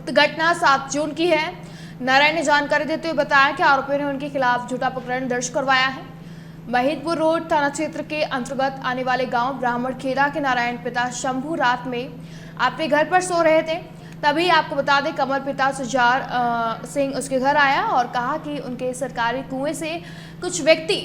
उक्त घटना 7 जून की है। नारायण ने जानकारी देते हुए बताया कि आरोपियों ने उनके खिलाफ झूठा प्रकरण दर्ज करवाया है। महिदपुर रोड थाना क्षेत्र के अंतर्गत आने वाले गांव ब्राह्मण खेड़ा के नारायण पिता शंभू रात में अपने घर पर सो रहे थे। तभी आपको बता दें, कमल पिता सुजार सिंह उसके घर आया और कहा कि उनके सरकारी कुएं से कुछ व्यक्ति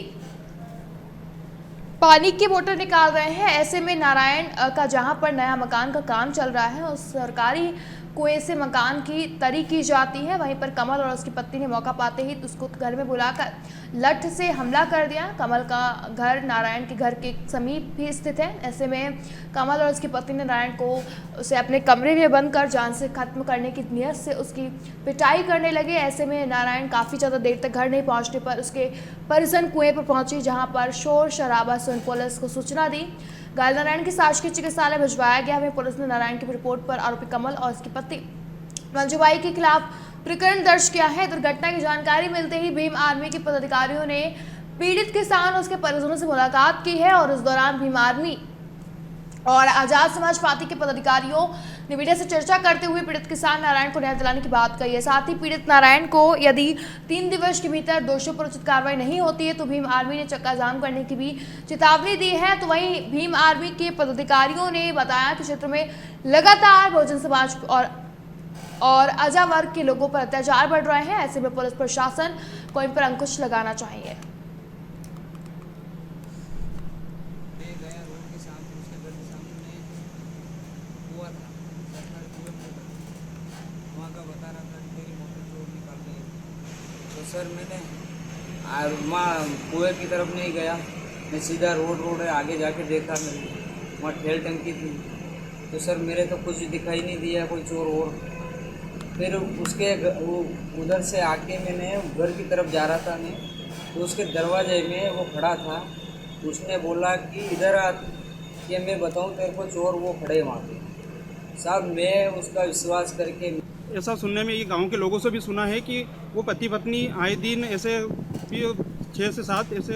पानी की मोटर निकाल रहे हैं। ऐसे में नारायण का जहां पर नया मकान का काम चल रहा है, उस सरकारी कुएं से मकान की तरी की जाती है। वहीं पर कमल और उसकी पत्नी ने मौका पाते ही उसको घर में बुलाकर लठ से हमला कर दिया। कमल का घर नारायण के घर के समीप भी स्थित है। ऐसे में कमल और उसकी पत्नी ने नारायण को उसे अपने कमरे में बंद कर जान से खत्म करने की नीयत से उसकी पिटाई करने लगे। ऐसे में नारायण काफ़ी ज़्यादा देर तक घर नहीं पहुंचने पर उसके परिजन कुएं पर पहुंचे, जहां पर शोर शराबा सुन पुलिस को सूचना दी। घायल नारायण की शासकीय चिकित्सालय भिजवाया गया। वहीं पुलिस ने नारायण की रिपोर्ट पर आरोपी कमल और उसकी पत्नी मंजूबाई के खिलाफ प्रकरण दर्ज किया है। दुर्घटना की जानकारी मिलते ही भीम आर्मी के पदाधिकारियों ने पीड़ित किसान और उसके परिजनों से मुलाकात की है और इस दौरान भीम आर्मी और आजाद समाज पार्टी के पदाधिकारियों ने मीडिया से चर्चा करते हुए पीड़ित किसान नारायण को न्याय दिलाने की बात कही है। साथ ही पीड़ित नारायण को यदि 3 दिवस के भीतर दोषियों पर उचित कार्रवाई नहीं होती है तो भीम आर्मी ने चक्का जाम करने की भी चेतावनी दी है। तो वहीं भीम आर्मी के पदाधिकारियों ने बताया कि क्षेत्र में लगातार बहुजन समाज और अजा वर्ग के लोगों पर अत्याचार बढ़ रहे हैं। ऐसे में पुलिस प्रशासन को इन पर अंकुश लगाना चाहिए। तो सर मैंने वहाँ कुएं की तरफ नहीं गया, मैं सीधा रोड है आगे जाके देखा, मेरे वहाँ ठेल टंकी थी। तो सर मेरे तो कुछ दिखाई नहीं दिया कोई चोर और। फिर उसके वो उधर से आके मैंने घर की तरफ जा रहा था मैं, तो उसके दरवाजे में वो खड़ा था। उसने बोला कि इधर आ कि मैं बताऊँ तेरे को चोर वो खड़े वहाँ पे। साहब मैं उसका विश्वास करके ऐसा सुनने में ये गांव के लोगों से भी सुना है कि वो पति पत्नी आए दिन ऐसे भी 6 से 7 ऐसे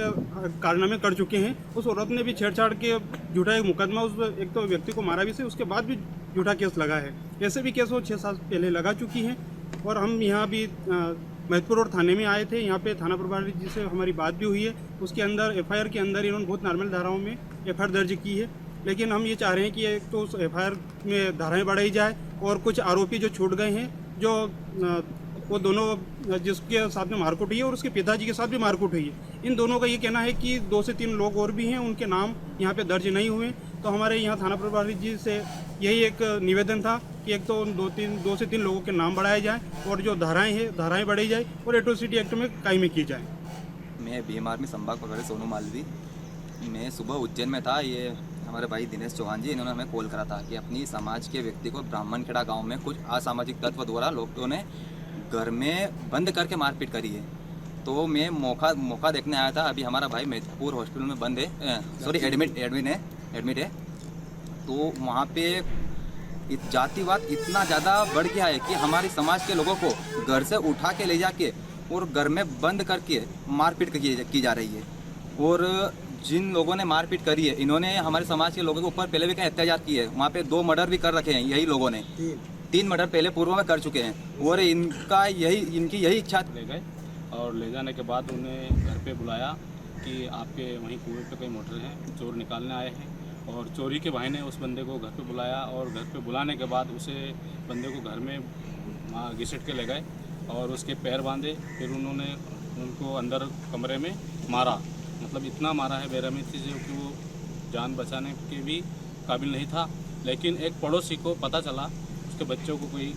कारनामे कर चुके हैं। उस औरत ने भी छेड़छाड़ के झूठा एक मुकदमा उस एक तो व्यक्ति को मारा भी से, उसके बाद भी झूठा केस लगा है। ऐसे भी केस वो 6 साल पहले लगा चुकी हैं। और हम यहाँ भी महिदपुर रोड थाने में आए थे। यहाँ पे थाना प्रभारी जी से हमारी बात भी हुई है। उसके अंदर FIR के अंदर इन्होंने बहुत नॉर्मल धाराओं में FIR दर्ज की है। लेकिन हम ये चाह रहे हैं कि एक तो उस FIR में धाराएं बढ़ाई जाए और कुछ आरोपी जो छूट गए हैं, जो वो दोनों जिसके साथ में मारकूट हुई है और उसके पिताजी के साथ भी मारकूट हुई है, इन दोनों का ये कहना है कि 2 से 3 लोग और भी हैं, उनके नाम यहाँ पे दर्ज नहीं हुए। तो हमारे यहाँ थाना प्रभारी जी से यही एक निवेदन था कि एक तो 2 से 3 लोगों के नाम बढ़ाए जाएँ और जो धाराएँ बढ़ाई जाए और एट्रोसिटी एक्ट में कायमी की जाए। मैं भीम आर्मी संभाग प्रभारी सोनू मालवी। मैं सुबह उज्जैन में था। ये हमारे भाई दिनेश चौहान जी, इन्होंने हमें कॉल करा था कि अपनी समाज के व्यक्ति को ब्राह्मण खेड़ा गांव में कुछ असामाजिक तत्व द्वारा लोगों ने घर में बंद करके मारपीट करी है। तो मैं मौका देखने आया था। अभी हमारा भाई महिदपुर हॉस्पिटल में बंद है, सॉरी एडमिट है। तो वहाँ पे जातिवाद इतना ज़्यादा बढ़ गया है कि हमारी समाज के लोगों को घर से उठा के ले जाके और घर में बंद करके मारपीट की जा रही है। और जिन लोगों ने मारपीट करी है, इन्होंने हमारे समाज के लोगों के ऊपर पहले भी कई अत्याचार किए हैं। वहाँ पे 2 मर्डर भी कर रखे हैं यही लोगों ने, 3 मर्डर पहले पूर्व में कर चुके हैं। और इनकी यही इच्छा। ले गए और ले जाने के बाद उन्हें घर पे बुलाया कि आपके वहीं कुएं पे कई मोटर हैं, चोर निकालने आए हैं। और चोरी के बहाने उस बंदे को घर पे बुलाया और घर पे बुलाने के बाद उसे बंदे को घर में घसीट के ले गए और उसके पैर बांधे। फिर उन्होंने उनको अंदर कमरे में मारा, मतलब इतना मारा है बेरहमी से जो कि वो जान बचाने के भी काबिल नहीं था। लेकिन एक पड़ोसी को पता चला, उसके बच्चों को कोई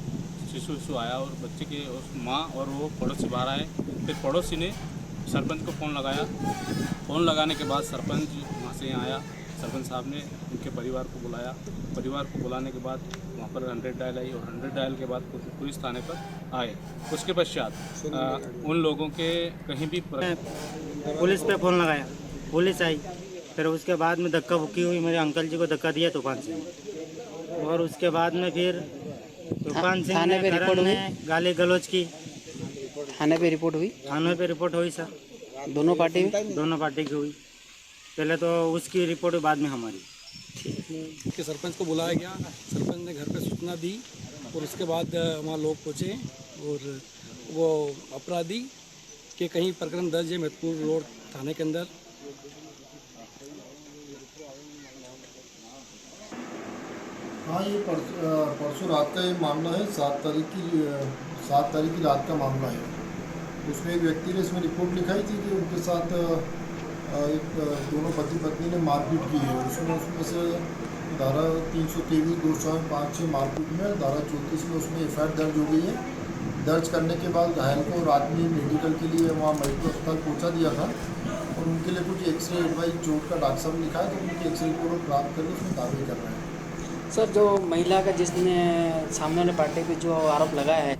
शिशु आया और बच्चे के उस माँ और वो पड़ोसी बाहर आए। फिर पड़ोसी ने सरपंच को फ़ोन लगाया। फ़ोन लगाने के बाद सरपंच वहाँ से यहाँ आया। सरपंच साहब ने उनके परिवार को बुलाया। परिवार को बुलाने के बाद वहाँ पर 100 डायल आई और 100 डायल के बाद पुलिस थाने पर आए। उसके पश्चात उन लोगों के कहीं भी पुलिस पे फ़ोन लगाया, पुलिस आई। फिर उसके बाद में धक्का बुक्की हुई, मेरे अंकल जी को धक्का दिया तूफान से। और उसके बाद में फिर तूफान सिंह ने करण ने गाली गलौज की। थाने पे रिपोर्ट हुई? थाने पे रिपोर्ट हुई सर। दोनों पार्टी की हुई। पहले तो उसकी रिपोर्ट हुई, बाद में हमारी। कि सरपंच को बुलाया गया। सरपंच ने घर पे सूचना दी और उसके बाद वहाँ लोग पहुँचे और वो अपराधी के कहीं प्रकरण दर्ज है महत्वपूर्ण रोड थाने के अंदर। हाँ, ये परसों रात का ये मामला है। 7 तारीख की रात का मामला है। उसमें एक व्यक्ति ने इसमें रिपोर्ट लिखाई थी कि उनके साथ दोनों पति पत्नी ने मारपीट की है। उसमें से धारा 323, 205, मारपीट में, धारा 34 में उसमें FIR दर्ज हो गई है। दर्ज करने के बाद घायल को रात में मेडिकल के लिए वहाँ मेडिकल अस्पताल पहुँचा दिया था और उनके लिए कुछ एक्सरे एडवाइज चोट का डॉक्टर साहब ने लिखा है, तो उनकी एक्सरे रिपोर्ट प्राप्त करके उसमें कार्रवाई कर रहे हैं। सर, जो महिला का जिसने सामने वाले पार्टी पे जो आरोप लगाया है